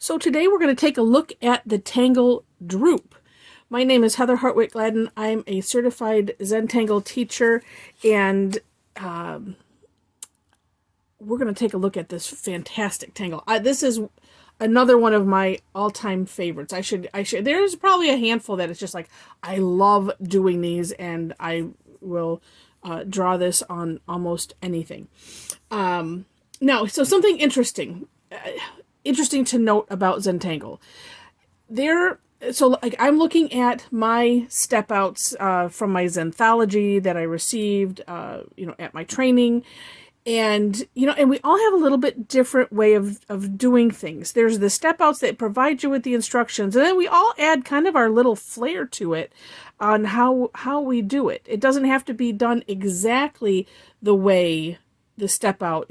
So today we're going to take a look at the Tangle Drupe. My name is Heather Hartwick Gladden. I'm a Certified Zentangle Teacher, and we're going to take a look at this fantastic tangle. This is another one of my all-time favorites. There's probably a handful that it's just like, I love doing these, and I will draw this on almost anything. Now, so something interesting to note about Zentangle. So like I'm looking at my step outs from my Zenthology that I received, at my training. And, and we all have a little bit different way of doing things. There's the step outs that provide you with the instructions, and then we all add kind of our little flair to it on how we do it. It doesn't have to be done exactly the way the step out,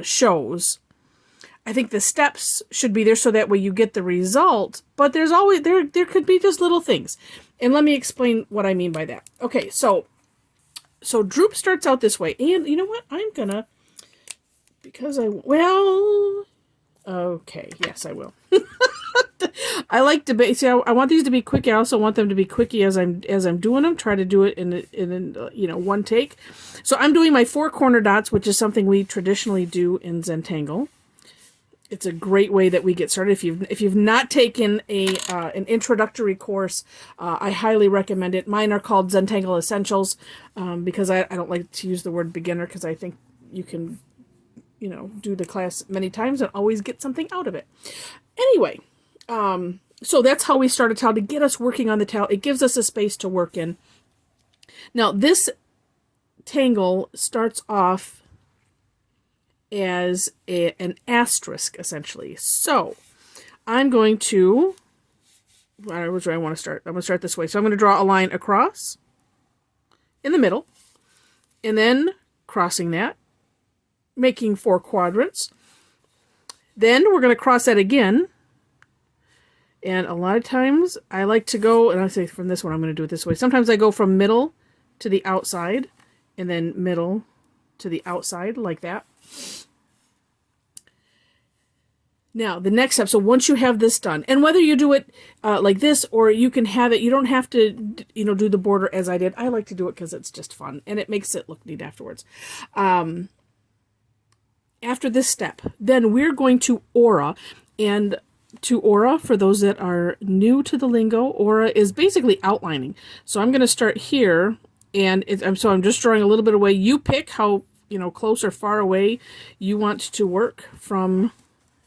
shows. I think the steps should be there so that way you get the result, but there's always, there could be just little things. And let me explain what I mean by that. Okay, so Drupe starts out this way, and you know what? I'm gonna, okay, yes, I will. I like to see. I want these to be quick. I also want them to be quickie as I'm doing them. Try to do it in one take. So I'm doing my 4 corner dots, which is something we traditionally do in Zentangle. It's a great way that we get started. If you've not taken an introductory course, I highly recommend it. Mine are called Zentangle Essentials because I don't like to use the word beginner because I think you can, do the class many times and always get something out of it. Anyway, so that's how we start a towel, to get us working on the towel. It gives us a space to work in. Now, this tangle starts off as an asterisk, essentially. So I'm going to, which way I want to start? I'm going to start this way. So I'm going to draw a line across in the middle, and then crossing that, making 4 quadrants. Then we're going to cross that again. And a lot of times I like to go, and I say from this one, I'm going to do it this way. Sometimes I go from middle to the outside, and then middle to the outside, like that. Now, the next step, so once you have this done, and whether you do it like this, or you can have it, you don't have to, do the border as I did. I like to do it because it's just fun, and it makes it look neat afterwards. After this step, then we're going to aura, and to aura, for those that are new to the lingo, aura is basically outlining. So I'm going to start here, and I'm just drawing a little bit away. You pick how, close or far away you want to work from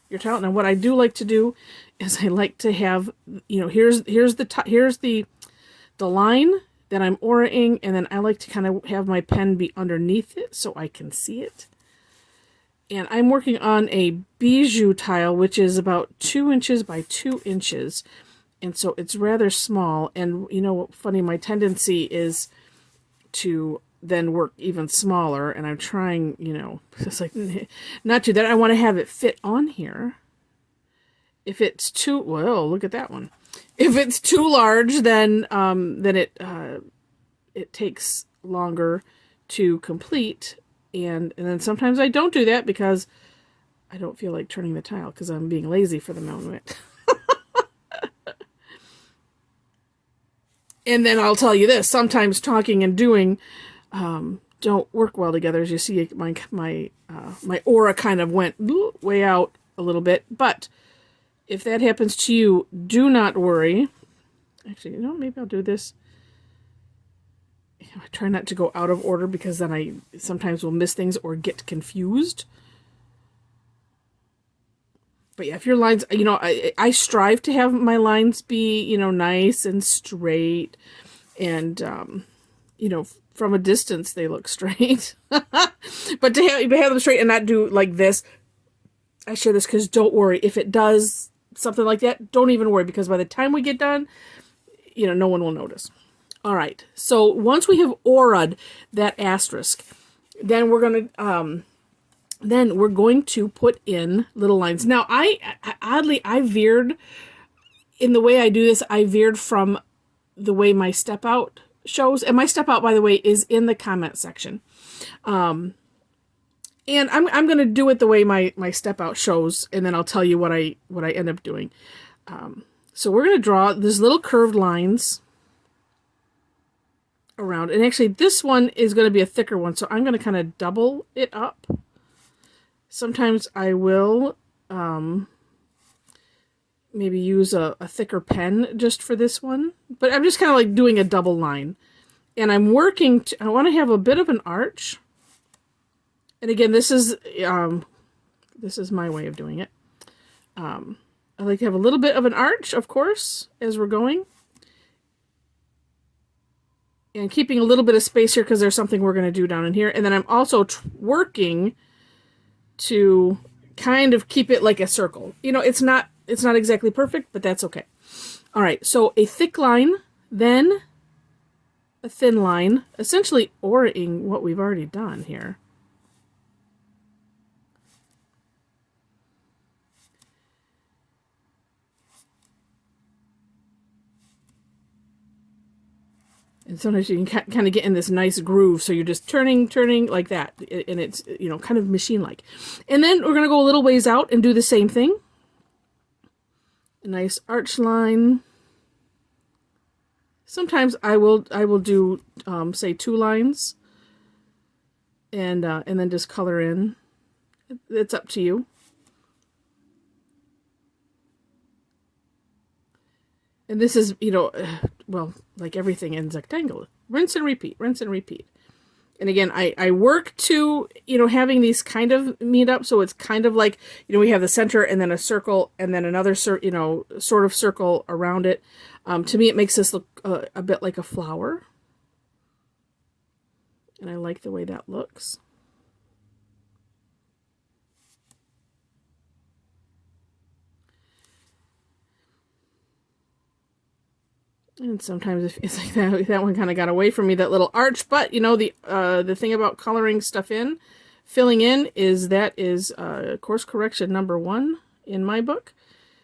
your towel. Now, what I do like to do is I like to have, here's the line that I'm auraing, and then I like to kind of have my pen be underneath it so I can see it. And I'm working on a bijou tile, which is about 2 inches by 2 inches, and so it's rather small. And funny, my tendency is to then work even smaller, and I'm trying, just like not to that. I want to have it fit on here. If it's too, well, look at that one. If it's too large, then it takes longer to complete, and then sometimes I don't do that because I don't feel like turning the tile because I'm being lazy for the moment. And then I'll tell you this: sometimes talking and doing don't work well together. As you see, my aura kind of went way out a little bit. But if that happens to you, do not worry. Actually, maybe I'll do this. I try not to go out of order because then I sometimes will miss things or get confused. But yeah, if your lines, I strive to have my lines be, nice and straight, and from a distance, they look straight. But to have them straight and not do like this, I share this because don't worry. If it does something like that, don't even worry, because by the time we get done, no one will notice. All right. So once we have auraed that asterisk, then we're going to put in little lines. Now, I veered in the way I do this. I veered from the way my step out shows, and my step out, by the way, is in the comment section. And I'm going to do it the way my step out shows, and then I'll tell you what I end up doing. So we're going to draw these little curved lines around. And actually, this one is going to be a thicker one, so I'm going to kind of double it up. Sometimes I will maybe use a thicker pen just for this one. But I'm just kind of like doing a double line. And I'm working, I want to have a bit of an arch. And again, this is my way of doing it. I like to have a little bit of an arch, of course, as we're going. And keeping a little bit of space here because there's something we're going to do down in here. And then I'm also working to kind of keep it like a circle. You know, it's not exactly perfect, but that's okay. All right, so a thick line, then a thin line, essentially orating what we've already done here. And sometimes you can kind of get in this nice groove, so you're just turning like that, and it's, you know, kind of machine-like. And then we're going to go a little ways out and do the same thing. A nice arch line. Sometimes I will do, say, 2 lines, and then just color in. It's up to you. And this is, you know, well, like everything in Zentangle, rinse and repeat, rinse and repeat. And again, I work to, you know, having these kind of meet up, so it's kind of like, you know, we have the center and then a circle and then another, you know, sort of circle around it. To me, it makes this look a bit like a flower. And I like the way that looks. And sometimes it's like that one kind of got away from me, that little arch. But, you know, the thing about coloring stuff in, filling in, is course correction number 1 in my book.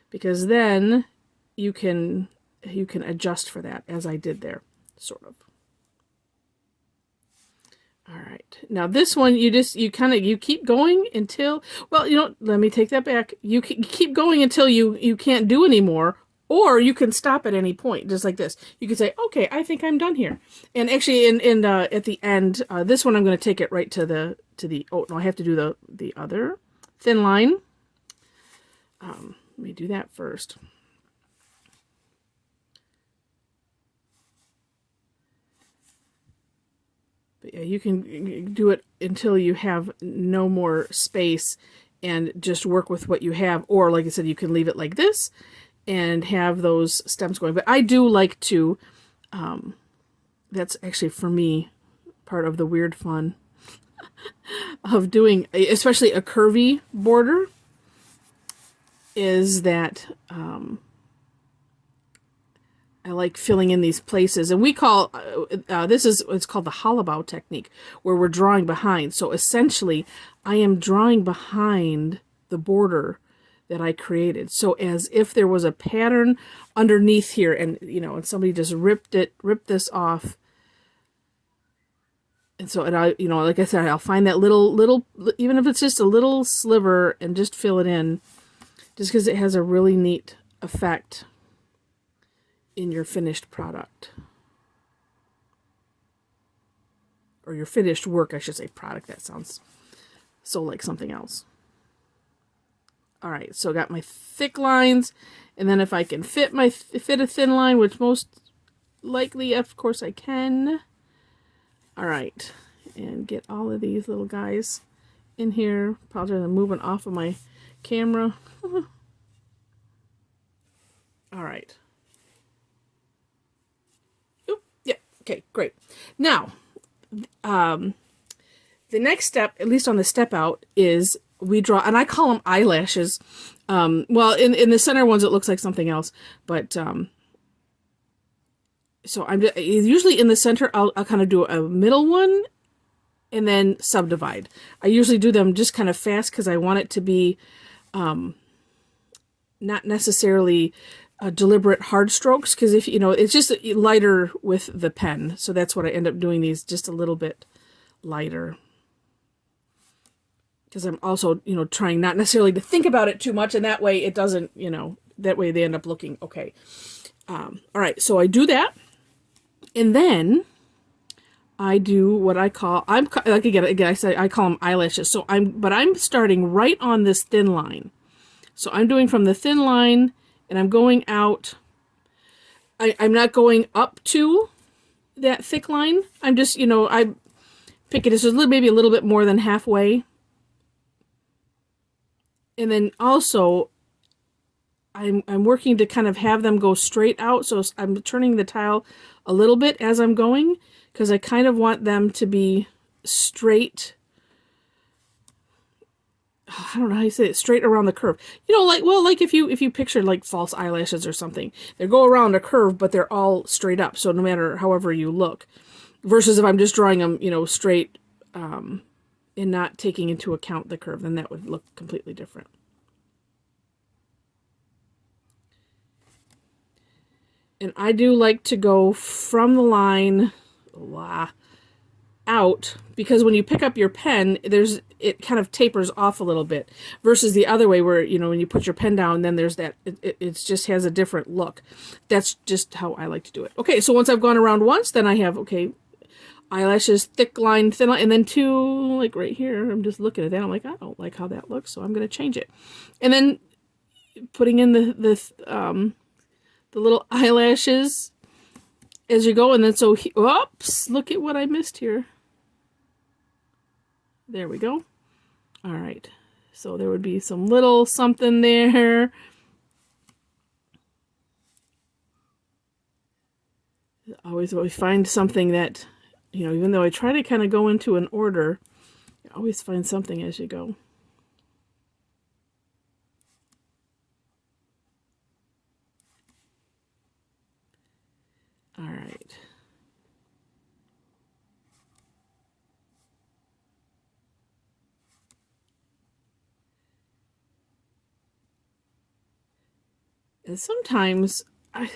Because then you can adjust for that, as I did there, sort of. All right. Now this one, you keep going until, well, you know, let me take that back. You keep going until you can't do anymore. Or you can stop at any point, just like this. You can say, okay, I think I'm done here. And actually, at the end, this one I'm going to take it right to the, oh, no, I have to do the other thin line. Let me do that first. But yeah, you can do it until you have no more space and just work with what you have. Or, like I said, you can leave it like this and have those stems going. But I do like to, that's actually for me part of the weird fun of doing, especially a curvy border, is that I like filling in these places. And we call, it's called the hollabow technique, where we're drawing behind. So essentially, I am drawing behind the border that I created. So as if there was a pattern underneath here, and, you know, and somebody just ripped this off. And so, and I, you know, like I said, I'll find that little, even if it's just a little sliver, and just fill it in, just because it has a really neat effect in your finished product. Or your finished work, I should say. Product, that sounds so like something else. All right, so I got my thick lines, and then if I can fit a thin line, which most likely, of course, I can. All right, and get all of these little guys in here. Apologize, I'm moving off of my camera. All right. Oop, yeah, okay, great. Now, the next step, at least on the step out, is we draw, and I call them eyelashes. Well, in the center ones, it looks like something else, but so I'm usually in the center. I'll kind of do a middle one, and then subdivide. I usually do them just kind of fast because I want it to be not necessarily deliberate hard strokes. Because if you know, it's just lighter with the pen, so that's what I end up doing. These just a little bit lighter. because I'm also, you know, trying not necessarily to think about it too much, and that way it doesn't, you know, that way they end up looking okay. All right, so I do that, and then I do what I call, I'm like, again, I say I call them eyelashes. So I'm starting right on this thin line. So I'm doing from the thin line, and I'm going out. I'm not going up to that thick line. I'm just, you know, I pick it as maybe a little bit more than halfway. And then also, I'm working to kind of have them go straight out. So I'm turning the tile a little bit as I'm going, because I kind of want them to be straight. I don't know how you say it, straight around the curve. You know, like, well, like if you picture like false eyelashes or something, they go around a curve, but they're all straight up. So no matter however you look, versus if I'm just drawing them, you know, straight, and not taking into account the curve, then that would look completely different. And I do like to go from the line out, because when you pick up your pen, it kind of tapers off a little bit, versus the other way where, you know, when you put your pen down, then there's that, it just has a different look. That's just how I like to do it. Okay, so once I've gone around once, then I have, okay, eyelashes, thick line, thin line, and then two, like right here, I'm just looking at that, I'm like, I don't like how that looks, so I'm going to change it. And then putting in the little eyelashes as you go, and then so, oops, look at what I missed here. There we go. All right, so there would be some little something there. Always find something that, you know, even though I try to kind of go into an order, you always find something as you go. All right. And sometimes I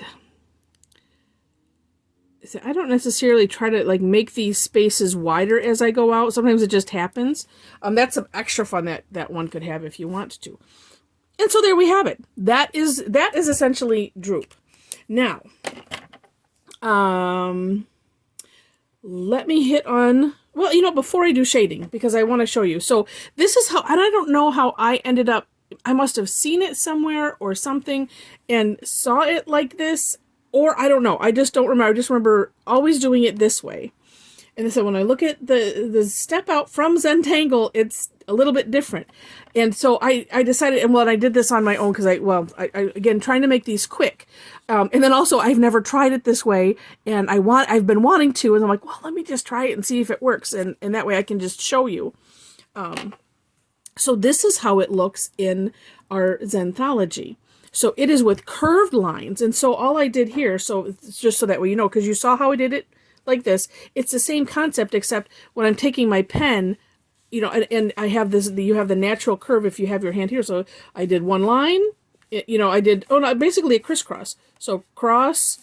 don't necessarily try to like make these spaces wider as I go out. Sometimes it just happens. That's some extra fun that one could have if you want to. And so there we have it. That is essentially droop. Now, let me hit on, well, you know, before I do shading, because I want to show you. So this is how, and I don't know how I ended up, I must have seen it somewhere or something and saw it like this, or I don't know. I just don't remember. I just remember always doing it this way. And so when I look at the step out from Zentangle, it's a little bit different. And so I decided, and well, I did this on my own because I again, trying to make these quick. And then also I've never tried it this way, and I've been wanting to, and I'm like, well, let me just try it and see if it works. And that way I can just show you. So this is how it looks in our Zenthology. So it is with curved lines. And so all I did here, so it's just so that way you know, because you saw how I did it like this. It's the same concept, except when I'm taking my pen, you know, and I have this, you have the natural curve if you have your hand here. So I did one line, you know, I did, oh no, basically a crisscross. So cross,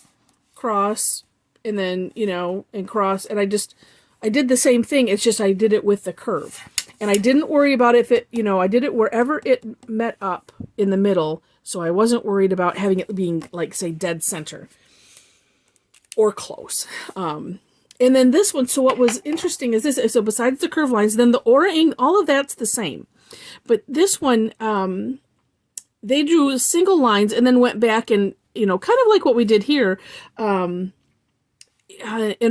cross, and then, you know, and cross. And I did the same thing. It's just I did it with the curve. And I didn't worry about if it, you know, I did it wherever it met up in the middle. So I wasn't worried about having it being like, say, dead center or close. And then this one, so what was interesting is this, so besides the curve lines, then the aura-ing, all of that's the same. But this one, they drew single lines and then went back and, you know, kind of like what we did here. And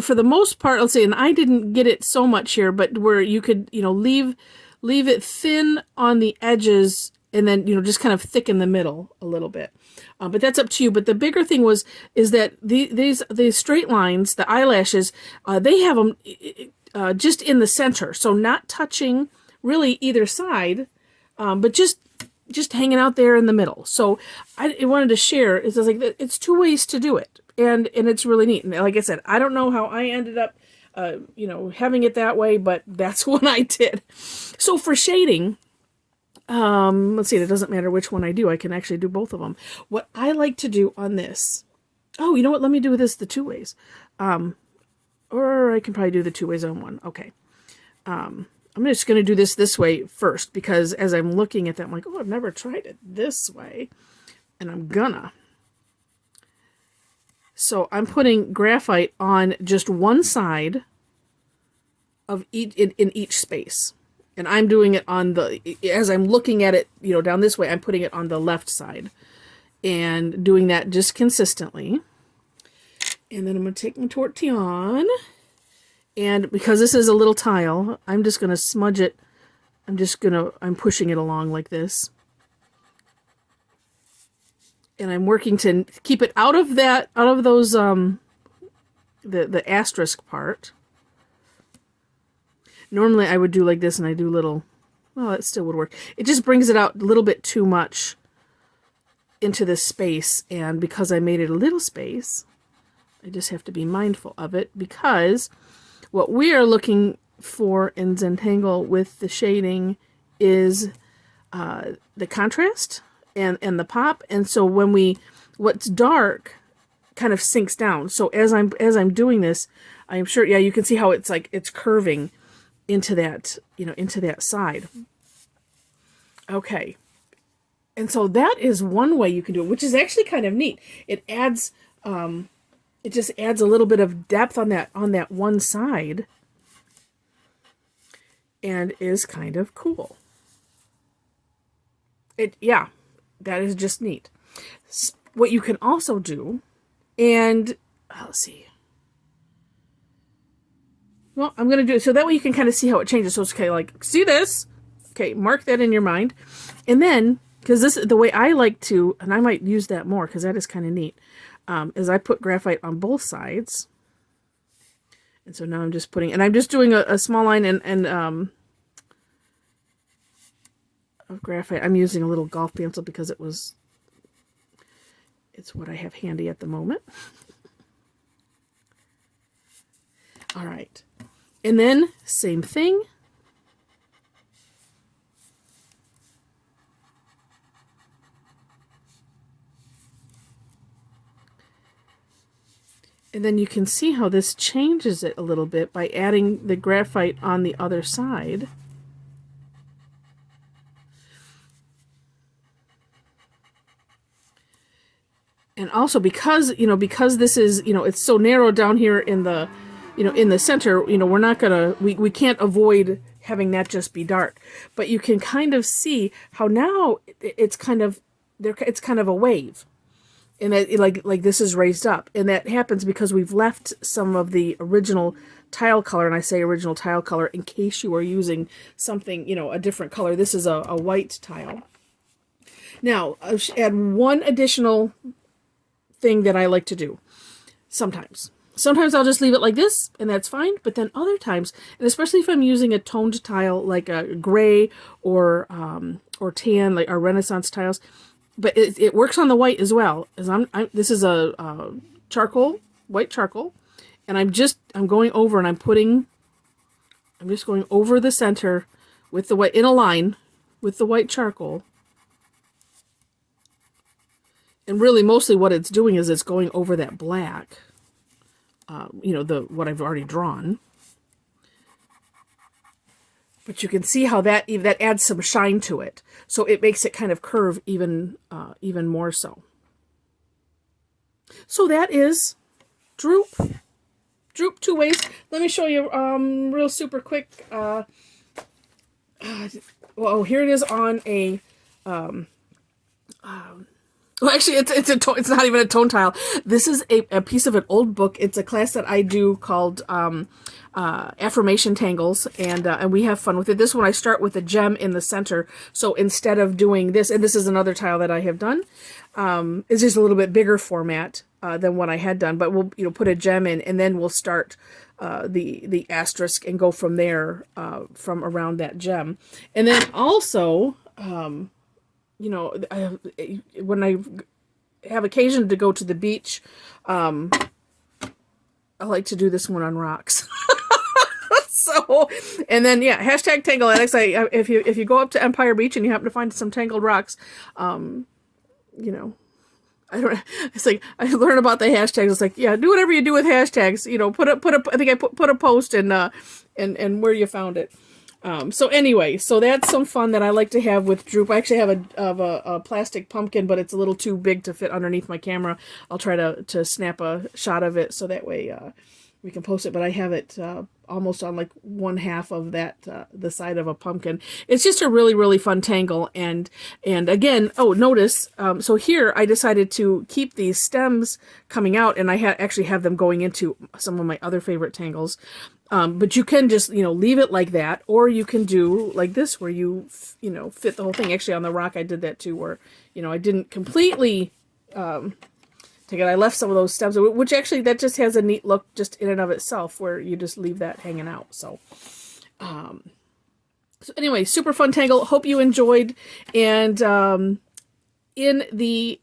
for the most part, let's say, and I didn't get it so much here, but where you could, you know, leave it thin on the edges and then, you know, just kind of thicken the middle a little bit. But that's up to you. But the bigger thing is that these straight lines, the eyelashes, they have them just in the center. So not touching really either side, but just hanging out there in the middle. So I wanted to share, it's like, it's two ways to do it. And it's really neat. And like I said, I don't know how I ended up, you know, having it that way, but that's what I did. So for shading, let's see, it doesn't matter which one I do. I can actually do both of them. What I like to do on this, oh, you know what? Let me do this the two ways. Or I can probably do the two ways on one. Okay. I'm just going to do this way first, because as I'm looking at that, I'm like, oh, I've never tried it this way. And I'm gonna. So I'm putting graphite on just one side of each, in each space. And I'm doing it on the, as I'm looking at it, you know, down this way, I'm putting it on the left side. And doing that just consistently. And then I'm going to take my tortillon. And because this is a little tile, I'm just going to smudge it. I'm pushing it along like this. And I'm working to keep it out of those, the asterisk part. Normally I would do like this, and I do little, well, that still would work. It just brings it out a little bit too much into this space. And because I made it a little space, I just have to be mindful of it, because what we are looking for in Zentangle with the shading is the contrast and the pop. And so when what's dark kind of sinks down. So as I'm doing this, I'm sure, yeah, you can see how it's like it's curving into that, you know, into that side. Okay. And so that is one way you can do it, which is actually kind of neat. It adds it just adds a little bit of depth on that one side, and is kind of cool. Yeah, that is just neat. What you can also do, and let's see. Well, I'm going to do it so that way you can kind of see how it changes. So it's okay, like, see this? Okay, mark that in your mind. And then, because this is the way I like to, and I might use that more because that is kind of neat, is I put graphite on both sides. And so now I'm just putting, and I'm just doing a small line and of graphite. I'm using a little golf pencil because it's what I have handy at the moment. All right. And then same thing. And then you can see how this changes it a little bit by adding the graphite on the other side. And also because this is, it's so narrow down here in the, in the center, we're not gonna, we can't avoid having that just be dark. But you can kind of see how now it's kind of a wave. And that, like this is raised up. And that happens because we've left some of the original tile color, and I say original tile color in case you are using something, a different color. This is a white tile. Now, I'll add one additional thing that I like to do sometimes. Sometimes I'll just leave it like this, and that's fine. But then other times, and especially if I'm using a toned tile like a gray or tan, like our Renaissance tiles, but it works on the white as well. As this is a white charcoal, and I'm going over and I'm just going over the center with the white in a line with the white charcoal. And really, mostly what it's doing is it's going over that black, what I've already drawn. But you can see how that adds some shine to it. So it makes it kind of curve even more so. So that is Drupe. Drupe 2 ways. Let me show you real super quick. Well, here it is on a... well, actually, it's not even a tone tile. This is a piece of an old book. It's a class that I do called Affirmation Tangles, and we have fun with it. This one I start with a gem in the center. So instead of doing this, and this is another tile that I have done, it's just a little bit bigger format than what I had done. But we'll put a gem in, and then we'll start the asterisk and go from there from around that gem, and then also. When I have occasion to go to the beach, I like to do this one on rocks. So, and then hashtag Tangle Addicts. If you go up to Empire Beach and you happen to find some tangled rocks, I don't. It's like I learn about the hashtags. It's like do whatever you do with hashtags. Put a. I think I put a post and where you found it. So anyway, so that's some fun that I like to have with Drupe. I actually have a plastic pumpkin, but it's a little too big to fit underneath my camera. I'll try to snap a shot of it so that way we can post it. But I have it almost on like one half of that the side of a pumpkin. It's just a really, really fun tangle. And again, oh, notice, so here I decided to keep these stems coming out, and I actually have them going into some of my other favorite tangles. But you can just, leave it like that, or you can do like this where you, fit the whole thing. Actually, on the rock, I did that too, where, I didn't completely take it. I left some of those stems, which actually, that just has a neat look just in and of itself, where you just leave that hanging out. So anyway, super fun tangle. Hope you enjoyed. And in the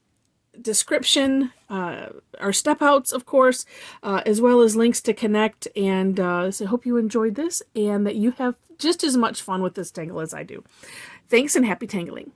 description, our step outs, of course, as well as links to connect. And so I hope you enjoyed this and that you have just as much fun with this tangle as I do. Thanks and happy tangling.